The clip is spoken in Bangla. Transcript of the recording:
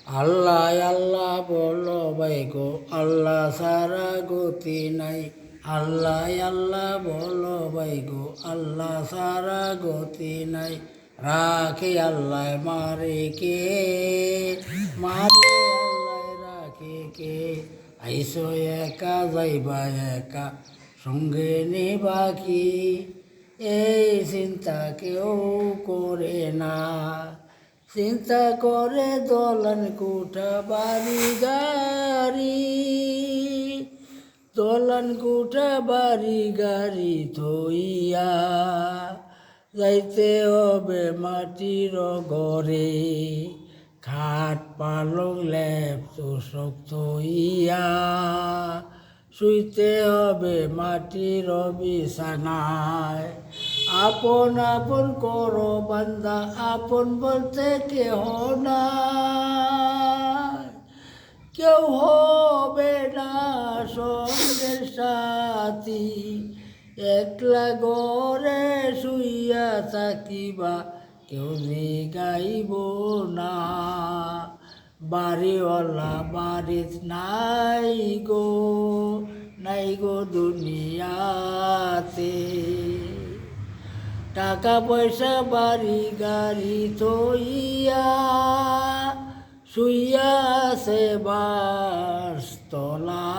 আল্লাহ আল্লাহ বলো ভাই গো, আল্লাহ সারা গতি নাই। আল্লাহ আল্লাহ বলো ভাই গো, আল্লাহ সারা গতি নাই। রাখে আল্লাহ মারে কে, মারে আল্লাহ রাখে কে। আইসো একা যাইবা একা, সঙ্গে নেবা কি? এই চিন্তা কেউ করে না। চিন্তা করে দোলন কুঠা বাড়ি গাড়ি, দোলন কুঠা বাড়ি গাড়ি থইয়া যাইতে হবে মাটির ঘরে। খাট পালং লেপ তোষক থইয়া শুইতে হবে মাটির বিছানায়। আপন আপন করো বান্দা, আপন বলতে কেহ নাই। কেউ হবে না সঙ্গের সাথী, একলা ঘরে শুইয়া থাকিবা কেউ গাইব না। বাড়িওয়ালা বাড়িত নাই গো, নাই গো দুনিয়াতে। টাকা পয়সা বাড়ি গাড়ি থইয়া শুইয়া আছে বাস তলা।